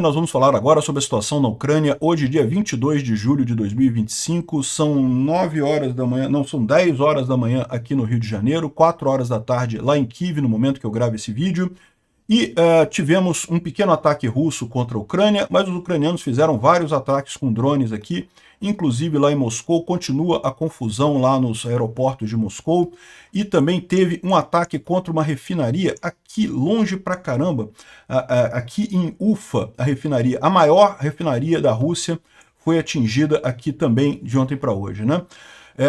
Nós vamos falar agora sobre a situação na Ucrânia, hoje dia 22 de julho de 2025, são 9 horas da manhã, não, são 10 horas da manhã aqui no Rio de Janeiro, 4 horas da tarde lá em Kiev, no momento que eu gravo esse vídeo, e tivemos um pequeno ataque russo contra a Ucrânia, mas os ucranianos fizeram vários ataques com drones aqui, inclusive lá em Moscou, continua a confusão lá nos aeroportos de Moscou, e também teve um ataque contra uma refinaria aqui longe pra caramba, aqui em Ufa, a refinaria, a maior refinaria da Rússia, foi atingida aqui também de ontem para hoje, né?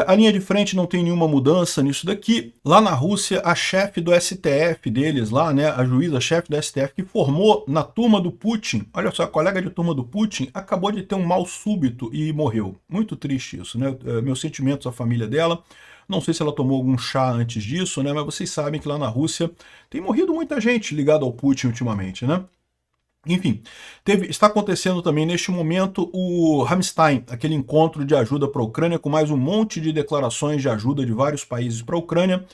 A linha de frente não tem nenhuma mudança nisso daqui. Lá na Rússia, a chefe do STF deles lá, né, a juíza-chefe do STF, que formou na turma do Putin, olha só, a colega de turma do Putin, acabou de ter um mal súbito e morreu. Muito triste isso, né? Meus sentimentos à família dela. Não sei se ela tomou algum chá antes disso, né, mas vocês sabem que lá na Rússia tem morrido muita gente ligada ao Putin ultimamente, né? Enfim, está acontecendo também neste momento o Ramstein, aquele encontro de ajuda para a Ucrânia, com mais um monte de declarações de ajuda de vários países para a Ucrânia,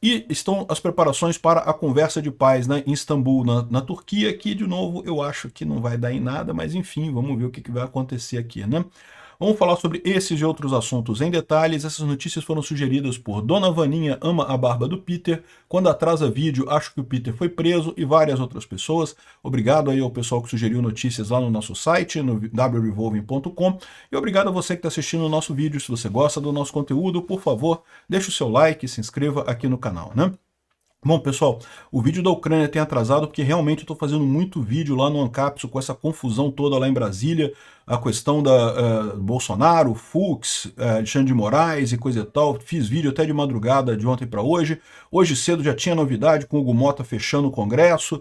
e estão as preparações para a conversa de paz, né, em Istambul, na Turquia, que de novo eu acho que não vai dar em nada, mas enfim, vamos ver o que vai acontecer aqui, né? Vamos falar sobre esses e outros assuntos em detalhes. Essas notícias foram sugeridas por Dona Vaninha Ama a Barba do Peter, Quando Atrasa Vídeo, Acho que o Peter foi preso, e várias outras pessoas. Obrigado aí ao pessoal que sugeriu notícias lá no nosso site, no wrevolving.com, e obrigado a você que está assistindo o nosso vídeo. Se você gosta do nosso conteúdo, por favor, deixe o seu like e se inscreva aqui no canal, né? Bom, pessoal, o vídeo da Ucrânia tem atrasado porque realmente eu estou fazendo muito vídeo lá no Ancapsu com essa confusão toda lá em Brasília, a questão da Bolsonaro, Fux, Alexandre de Moraes e coisa e tal. Fiz vídeo até de madrugada de ontem para hoje. Hoje cedo já tinha novidade com o Hugo Mota fechando o Congresso.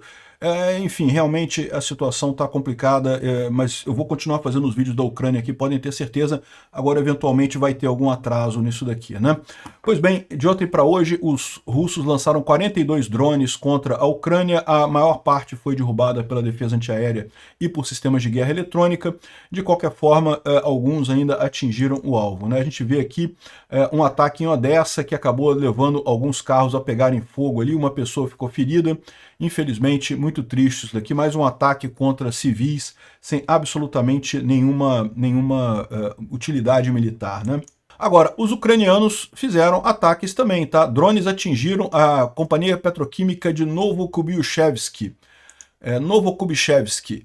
Enfim, realmente a situação está complicada, mas eu vou continuar fazendo os vídeos da Ucrânia aqui, podem ter certeza. Agora, eventualmente, vai ter algum atraso nisso daqui, né? Pois bem, de ontem para hoje, os russos lançaram 42 drones contra a Ucrânia. A maior parte foi derrubada pela defesa antiaérea e por sistemas de guerra eletrônica. De qualquer forma, alguns ainda atingiram o alvo, né? A gente vê aqui um ataque em Odessa que acabou levando alguns carros a pegarem fogo ali, uma pessoa ficou ferida. Infelizmente, muito triste isso daqui, mais um ataque contra civis sem absolutamente nenhuma utilidade militar, né? Agora, os ucranianos fizeram ataques também, tá? Drones atingiram a companhia petroquímica de Novokubishevsk. Novokubishevsk,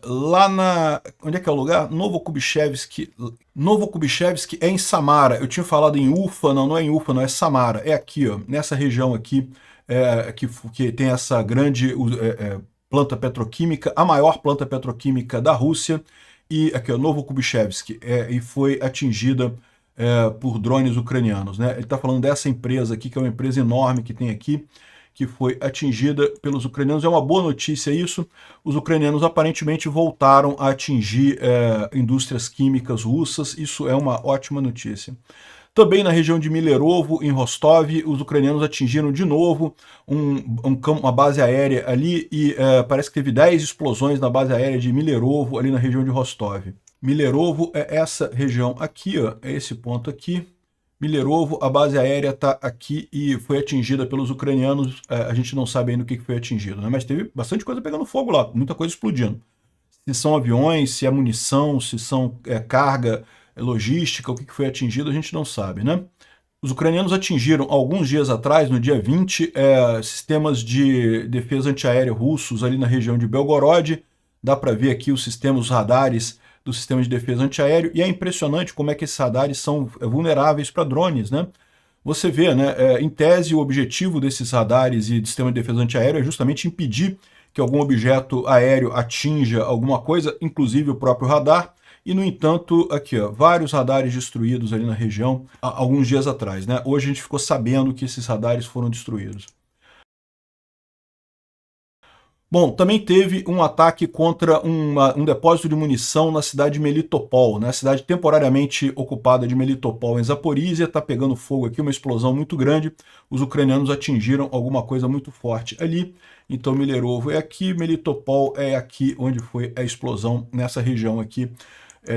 lá na... Onde é que é o lugar? Novokubishevsk. Novokubishevsk é em Samara. Eu tinha falado em Ufa, não é em Ufa, não, é Samara. É aqui, ó, nessa região aqui, que tem essa grande planta petroquímica, a maior planta petroquímica da Rússia, e aqui, ó, Novokubishevsk, e foi atingida por drones ucranianos, né? Ele está falando dessa empresa aqui, que é uma empresa enorme que tem aqui, que foi atingida pelos ucranianos. É uma boa notícia isso. Os ucranianos aparentemente voltaram a atingir indústrias químicas russas. Isso é uma ótima notícia. Também na região de Milerovo, em Rostov, os ucranianos atingiram de novo uma base aérea ali e parece que teve 10 explosões na base aérea de Milerovo, ali na região de Rostov. Milerovo é essa região aqui, ó, é esse ponto aqui. Milerovo, a base aérea está aqui e foi atingida pelos ucranianos. A gente não sabe ainda o que foi atingido, né? Mas teve bastante coisa pegando fogo lá, muita coisa explodindo. Se são aviões, se é munição, se são carga, logística, o que foi atingido, a gente não sabe, né? Os ucranianos atingiram, alguns dias atrás, no dia 20, sistemas de defesa antiaérea russos ali na região de Belgorod. Dá para ver aqui os sistemas, os radares do sistema de defesa antiaéreo, e é impressionante como é que esses radares são vulneráveis para drones, né? Você vê, né, em tese, o objetivo desses radares e do sistema de defesa antiaéreo é justamente impedir que algum objeto aéreo atinja alguma coisa, inclusive o próprio radar. E, no entanto, aqui, ó, vários radares destruídos ali na região há alguns dias atrás, né? Hoje a gente ficou sabendo que esses radares foram destruídos. Bom, também teve um ataque contra um depósito de munição na cidade de Melitopol, né? A cidade temporariamente ocupada de Melitopol, em Zaporizhia, está pegando fogo aqui, uma explosão muito grande. Os ucranianos atingiram alguma coisa muito forte ali. Então, Milerovo é aqui, Melitopol é aqui onde foi a explosão, nessa região aqui,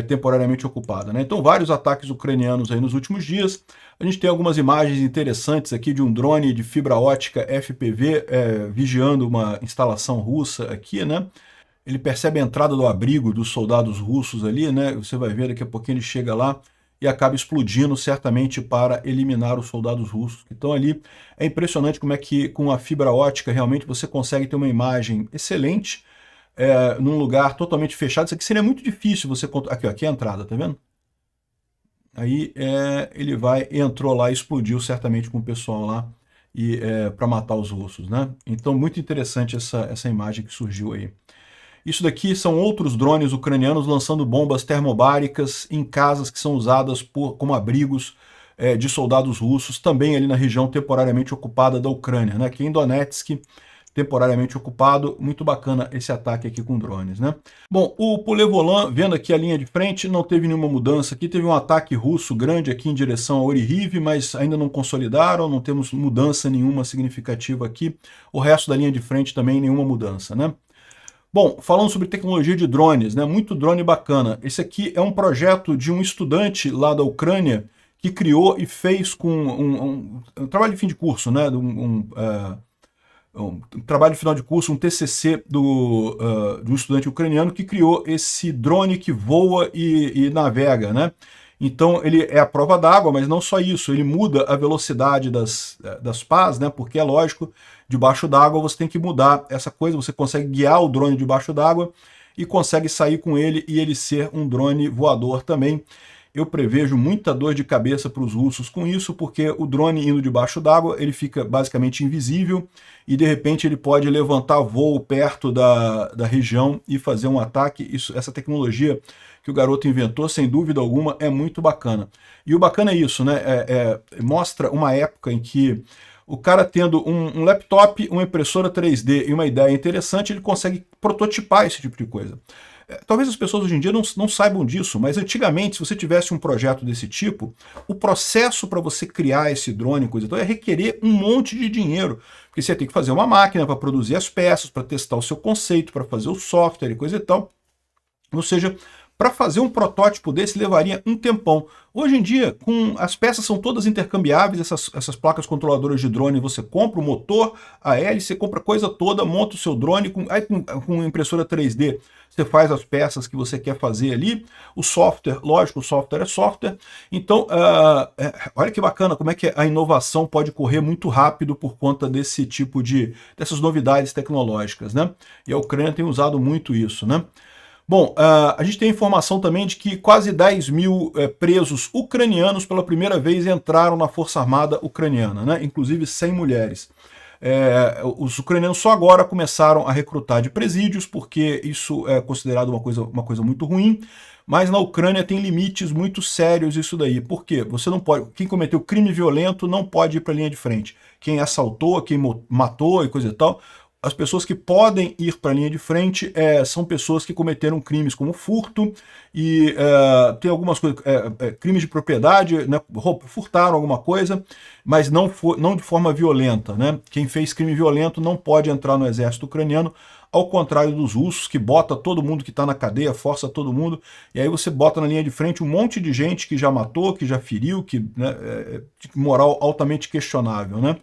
temporariamente ocupada, né? Então, vários ataques ucranianos aí nos últimos dias. A gente tem algumas imagens interessantes aqui de um drone de fibra ótica FPV vigiando uma instalação russa aqui, né? Ele percebe a entrada do abrigo dos soldados russos ali, né? Você vai ver daqui a pouquinho ele chega lá e acaba explodindo certamente para eliminar os soldados russos que estão ali. É impressionante como é que com a fibra ótica realmente você consegue ter uma imagem excelente num lugar totalmente fechado. Isso aqui seria muito difícil você... Aqui, ó, aqui é a entrada, tá vendo? Aí ele entrou lá e explodiu certamente com o pessoal lá para matar os russos, né? Então muito interessante essa imagem que surgiu aí. Isso daqui são outros drones ucranianos lançando bombas termobáricas em casas que são usadas como abrigos de soldados russos, também ali na região temporariamente ocupada da Ucrânia, né? Aqui em Donetsk, temporariamente ocupado. Muito bacana esse ataque aqui com drones, né? Bom, o Polevolan, vendo aqui a linha de frente, não teve nenhuma mudança aqui. Teve um ataque russo grande aqui em direção a Orihiv, mas ainda não consolidaram, não temos mudança nenhuma significativa aqui. O resto da linha de frente também nenhuma mudança, né? Bom, falando sobre tecnologia de drones, né? Muito drone bacana. Esse aqui é um projeto de um estudante lá da Ucrânia que criou e fez com um trabalho de fim de curso, né? Um trabalho de final de curso, um TCC de um estudante ucraniano que criou esse drone que voa e navega, né? Então ele é a prova d'água, mas não só isso, ele muda a velocidade das pás, né? Porque é lógico, debaixo d'água você tem que mudar essa coisa, você consegue guiar o drone debaixo d'água e consegue sair com ele e ele ser um drone voador também. Eu prevejo muita dor de cabeça para os russos com isso, porque o drone indo debaixo d'água, ele fica basicamente invisível e de repente ele pode levantar voo perto da região e fazer um ataque. Essa tecnologia que o garoto inventou, sem dúvida alguma, é muito bacana. E o bacana é isso, né? Mostra uma época em que o cara tendo um laptop, uma impressora 3D e uma ideia interessante, ele consegue prototipar esse tipo de coisa. Talvez as pessoas hoje em dia não saibam disso, mas antigamente, se você tivesse um projeto desse tipo, o processo para você criar esse drone, coisa e tal, ia requerer um monte de dinheiro, porque você ia ter que fazer uma máquina para produzir as peças, para testar o seu conceito, para fazer o software e coisa e tal. Ou seja, para fazer um protótipo desse levaria um tempão. Hoje em dia, as peças são todas intercambiáveis, essas placas controladoras de drone, você compra o motor, a hélice, você compra a coisa toda, monta o seu drone, com impressora 3D, você faz as peças que você quer fazer ali, o software, lógico, o software é software. Então, olha que bacana como é que a inovação pode correr muito rápido por conta desse tipo dessas novidades tecnológicas, né? E a Ucrânia tem usado muito isso, né? Bom, a gente tem informação também de que quase 10 mil presos ucranianos pela primeira vez entraram na Força Armada ucraniana, né? Inclusive 100 mulheres. Os ucranianos só agora começaram a recrutar de presídios, porque isso é considerado uma coisa muito ruim, mas na Ucrânia tem limites muito sérios isso daí. Por quê? Você não pode, quem cometeu crime violento não pode ir para a linha de frente. Quem assaltou, quem matou e coisa e tal, as pessoas que podem ir para a linha de frente são pessoas que cometeram crimes como furto e tem algumas coisas, crimes de propriedade, né, furtaram alguma coisa, mas não de forma violenta, né? Quem fez crime violento não pode entrar no exército ucraniano, ao contrário dos russos, que bota todo mundo que está na cadeia, força todo mundo, e aí você bota na linha de frente um monte de gente que já matou, que já feriu, né, de moral altamente questionável, né?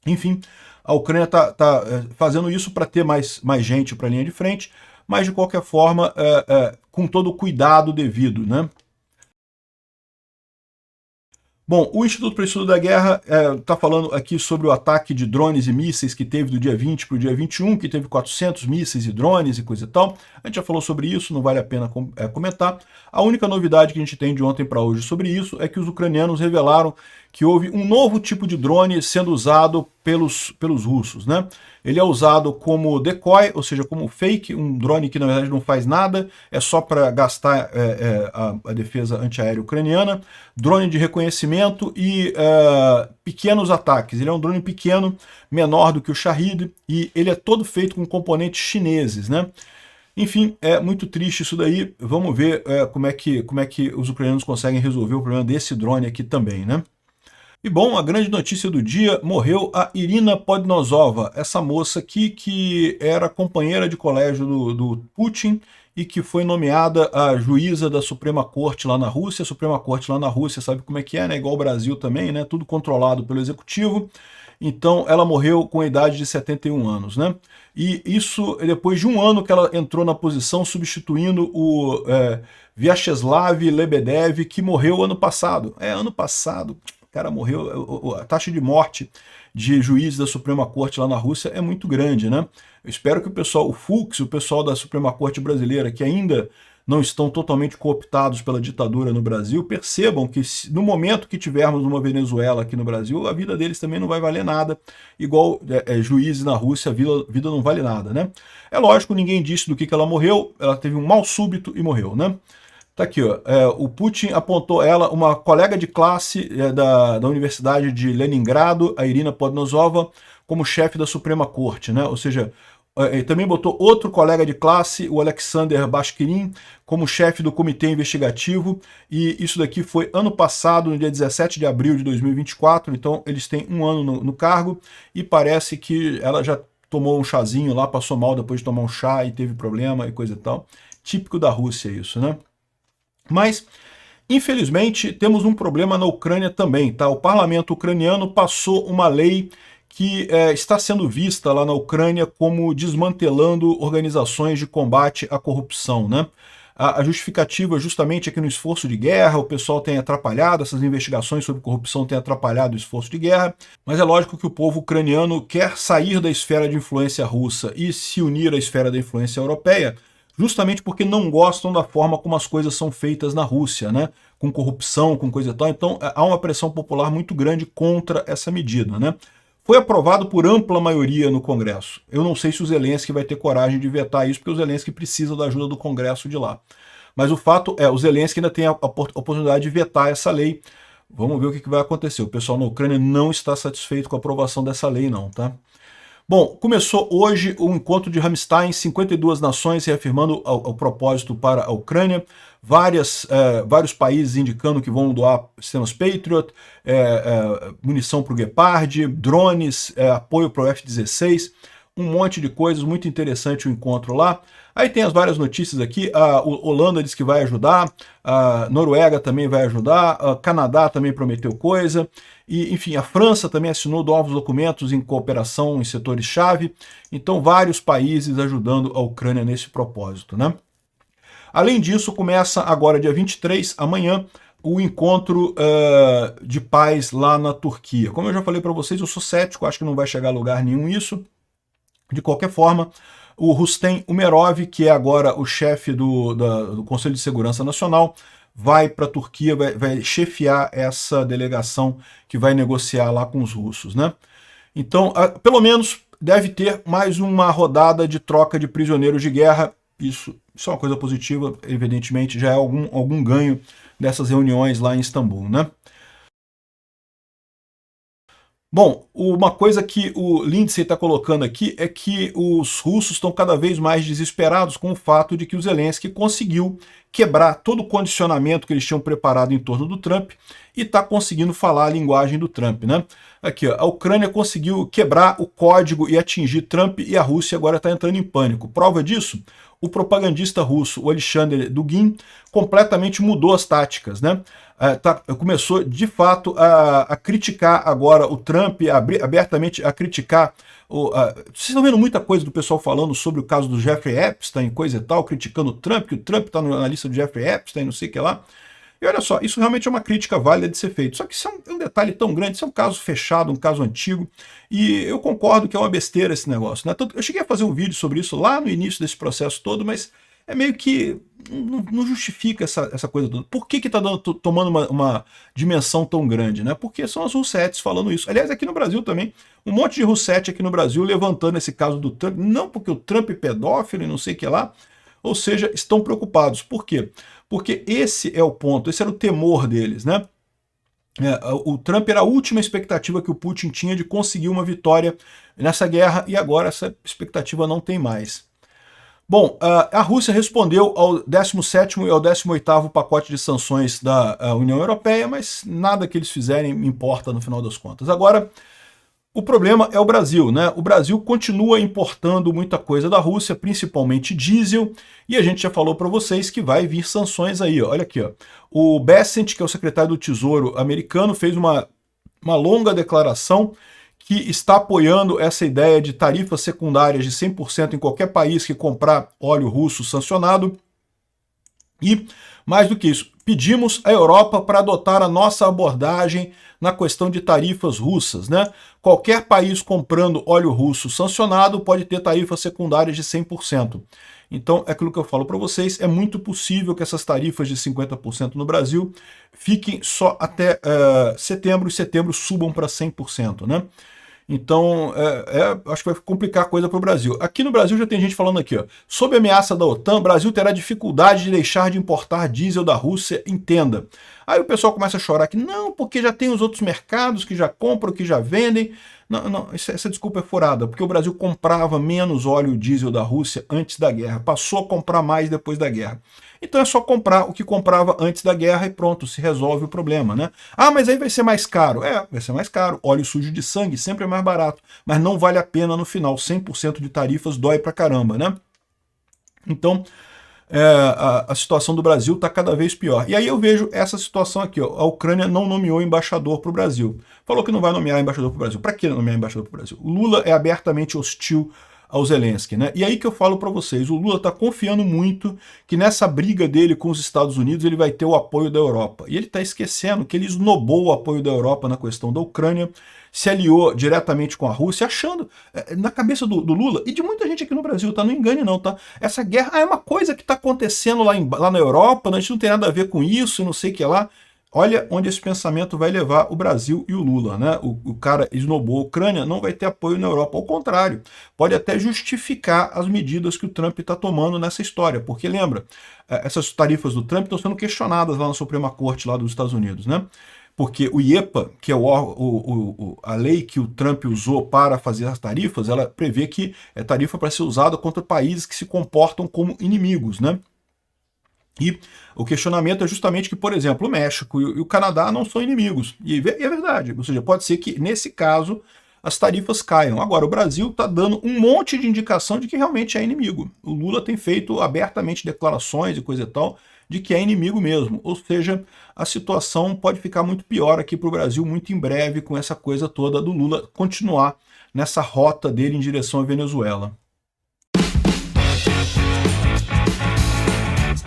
Enfim, a Ucrânia está fazendo isso para ter mais gente para a linha de frente, mas de qualquer forma, com todo o cuidado devido, né? Bom, o Instituto para o Estudo da Guerra está falando aqui sobre o ataque de drones e mísseis que teve do dia 20 para o dia 21, que teve 400 mísseis e drones e coisa e tal. A gente já falou sobre isso, não vale a pena comentar. A única novidade que a gente tem de ontem para hoje sobre isso é que os ucranianos revelaram que houve um novo tipo de drone sendo usado pelos russos, né? Ele é usado como decoy, ou seja, como fake, um drone que na verdade não faz nada, é só para gastar a defesa antiaérea ucraniana, drone de reconhecimento e pequenos ataques. Ele é um drone pequeno, menor do que o Shahed, e ele é todo feito com componentes chineses, né? Enfim, é muito triste isso daí. Vamos ver como é que os ucranianos conseguem resolver o problema desse drone aqui também, né? E bom, a grande notícia do dia, morreu a Irina Podnosova, essa moça aqui que era companheira de colégio do Putin e que foi nomeada a juíza da Suprema Corte lá na Rússia. A Suprema Corte lá na Rússia sabe como é que é, né? Igual o Brasil também, né? Tudo controlado pelo executivo. então ela morreu com a idade de 71 anos, né? E isso depois de um ano que ela entrou na posição, substituindo o Vyacheslav Lebedev, que morreu ano passado. Ano passado, o cara morreu, a taxa de morte de juízes da Suprema Corte lá na Rússia é muito grande, né? Eu espero que o pessoal, o Fux, o pessoal da Suprema Corte brasileira, que ainda não estão totalmente cooptados pela ditadura no Brasil, percebam que no momento que tivermos uma Venezuela aqui no Brasil, a vida deles também não vai valer nada, igual juízes na Rússia, a vida não vale nada, né? É lógico, ninguém disse do que ela morreu, ela teve um mal súbito e morreu, né? Tá aqui, ó, o Putin apontou ela, uma colega de classe da Universidade de Leningrado, a Irina Podnosova, como chefe da Suprema Corte, né? Ou seja, ele também botou outro colega de classe, o Alexander Bashkirin, como chefe do comitê investigativo, e isso daqui foi ano passado, no dia 17 de abril de 2024, então eles têm um ano no cargo, e parece que ela já tomou um chazinho lá, passou mal depois de tomar um chá e teve problema e coisa e tal. Típico da Rússia isso, né? Mas, infelizmente, temos um problema na Ucrânia também, tá? O parlamento ucraniano passou uma lei que está sendo vista lá na Ucrânia como desmantelando organizações de combate à corrupção, né? A justificativa justamente é que no esforço de guerra o pessoal tem atrapalhado, essas investigações sobre corrupção têm atrapalhado o esforço de guerra, mas é lógico que o povo ucraniano quer sair da esfera de influência russa e se unir à esfera da influência europeia, justamente porque não gostam da forma como as coisas são feitas na Rússia, né? Com corrupção, com coisa e tal. Então há uma pressão popular muito grande contra essa medida, né? Foi aprovado por ampla maioria no Congresso. Eu não sei se o Zelensky vai ter coragem de vetar isso, porque o Zelensky precisa da ajuda do Congresso de lá. Mas o fato é, o Zelensky ainda tem a oportunidade de vetar essa lei. Vamos ver o que vai acontecer. O pessoal na Ucrânia não está satisfeito com a aprovação dessa lei, não, tá? Bom, começou hoje o encontro de Ramstein, 52 nações reafirmando o propósito para a Ucrânia, vários países indicando que vão doar sistemas Patriot, munição para o Gepard, drones, apoio para o F-16, um monte de coisas, muito interessante o encontro lá. Aí tem as várias notícias aqui, a Holanda diz que vai ajudar, a Noruega também vai ajudar, a Canadá também prometeu coisa, e enfim, a França também assinou novos documentos em cooperação em setores-chave, então vários países ajudando a Ucrânia nesse propósito, né? Além disso, começa agora, dia 23, amanhã, o encontro de paz lá na Turquia. Como eu já falei para vocês, eu sou cético, acho que não vai chegar a lugar nenhum isso. De qualquer forma, o Rustem Umerov, que é agora o chefe do Conselho de Segurança Nacional, vai para a Turquia, vai chefiar essa delegação que vai negociar lá com os russos, né? Então, pelo menos, deve ter mais uma rodada de troca de prisioneiros de guerra. Isso é uma coisa positiva, evidentemente, já é algum ganho dessas reuniões lá em Istambul, né? Bom, uma coisa que o Lindsay está colocando aqui é que os russos estão cada vez mais desesperados com o fato de que o Zelensky conseguiu quebrar todo o condicionamento que eles tinham preparado em torno do Trump e está conseguindo falar a linguagem do Trump, né? Aqui, ó, a Ucrânia conseguiu quebrar o código e atingir Trump e a Rússia agora está entrando em pânico. Prova disso? O propagandista russo, o Alexander Dugin, completamente mudou as táticas, né? Começou, de fato, a criticar agora o Trump, abertamente a criticar... Vocês estão vendo muita coisa do pessoal falando sobre o caso do Jeffrey Epstein, coisa e tal, criticando o Trump, que o Trump está na lista do Jeffrey Epstein, não sei o que lá. E olha só, isso realmente é uma crítica válida de ser feito. Só que isso é um detalhe tão grande, isso é um caso fechado, um caso antigo, e eu concordo que é uma besteira esse negócio, né? Eu cheguei a fazer um vídeo sobre isso lá no início desse processo todo, mas é meio que não justifica essa coisa toda. Por que está tomando uma dimensão tão grande, né? Porque são as Russettes falando isso. Aliás, aqui no Brasil também, um monte de Russette aqui no Brasil levantando esse caso do Trump, não porque o Trump é pedófilo e não sei o que lá, ou seja, estão preocupados. Por quê? Porque esse é o ponto, esse era o temor deles, né? O Trump era a última expectativa que o Putin tinha de conseguir uma vitória nessa guerra e agora essa expectativa não tem mais. Bom, a Rússia respondeu ao 17º e ao 18º pacote de sanções da União Europeia, mas nada que eles fizerem importa no final das contas. Agora, o problema é o Brasil, né? O Brasil continua importando muita coisa da Rússia, principalmente diesel, e a gente já falou para vocês que vai vir sanções aí, ó. Olha aqui, ó. O Bessent, que é o secretário do Tesouro americano, fez uma longa declaração que está apoiando essa ideia de tarifas secundárias de 100% em qualquer país que comprar óleo russo sancionado. E, mais do que isso, pedimos à Europa para adotar a nossa abordagem na questão de tarifas russas, né? Qualquer país comprando óleo russo sancionado pode ter tarifas secundárias de 100%. Então, é aquilo que eu falo para vocês, é muito possível que essas tarifas de 50% no Brasil fiquem só até setembro, e setembro subam para 100%, né? Então, acho que vai complicar a coisa para o Brasil. Aqui no Brasil já tem gente falando aqui, ó, sob a ameaça da OTAN, o Brasil terá dificuldade de deixar de importar diesel da Rússia, entenda. Aí o pessoal começa a chorar aqui, não, porque já tem os outros mercados que já compram, que já vendem. Não, essa desculpa é furada, porque o Brasil comprava menos óleo diesel da Rússia antes da guerra, passou a comprar mais depois da guerra. Então é só comprar o que comprava antes da guerra e pronto, se resolve o problema, né? Ah, mas aí vai ser mais caro. Vai ser mais caro. Óleo sujo de sangue sempre é mais barato, mas não vale a pena no final. 100% de tarifas dói pra caramba, né? Então, a situação do Brasil está cada vez pior. E aí eu vejo essa situação aqui, ó, a Ucrânia não nomeou embaixador para o Brasil. Falou que não vai nomear embaixador para o Brasil. Para que nomear embaixador para o Brasil? O Lula é abertamente hostil ao Zelensky, né? E aí que eu falo para vocês, o Lula está confiando muito que nessa briga dele com os Estados Unidos ele vai ter o apoio da Europa. E ele está esquecendo que ele esnobou o apoio da Europa na questão da Ucrânia, se aliou diretamente com a Rússia, achando, na cabeça do Lula, e de muita gente aqui no Brasil, tá? Não engane não, tá? Essa guerra é uma coisa que está acontecendo lá na Europa, a gente não tem nada a ver com isso, não sei o que lá. Olha onde esse pensamento vai levar o Brasil e o Lula, né? O cara esnobou a Ucrânia, não vai ter apoio na Europa. Ao contrário, pode até justificar as medidas que o Trump está tomando nessa história. Porque lembra, essas tarifas do Trump estão sendo questionadas lá na Suprema Corte lá dos Estados Unidos, né? Porque o IEPA, que é a lei que o Trump usou para fazer as tarifas, ela prevê que é tarifa para ser usada contra países que se comportam como inimigos, né? E o questionamento é justamente que, por exemplo, o México e o Canadá não são inimigos. E é verdade. Ou seja, pode ser que, nesse caso, as tarifas caiam. Agora, o Brasil está dando um monte de indicação de que realmente é inimigo. O Lula tem feito abertamente declarações e coisa e tal de que é inimigo mesmo. Ou seja, a situação pode ficar muito pior aqui para o Brasil muito em breve com essa coisa toda do Lula continuar nessa rota dele em direção à Venezuela.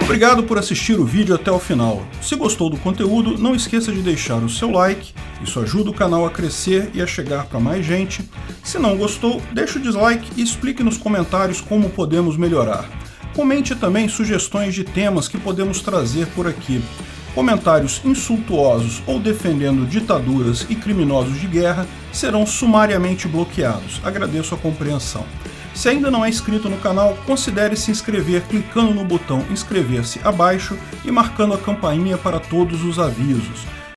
Obrigado por assistir o vídeo até o final. Se gostou do conteúdo, não esqueça de deixar o seu like, isso ajuda o canal a crescer e a chegar para mais gente. Se não gostou, deixe o dislike e explique nos comentários como podemos melhorar. Comente também sugestões de temas que podemos trazer por aqui. Comentários insultuosos ou defendendo ditaduras e criminosos de guerra serão sumariamente bloqueados. Agradeço a compreensão. Se ainda não é inscrito no canal, considere se inscrever clicando no botão inscrever-se abaixo e marcando a campainha para todos os avisos.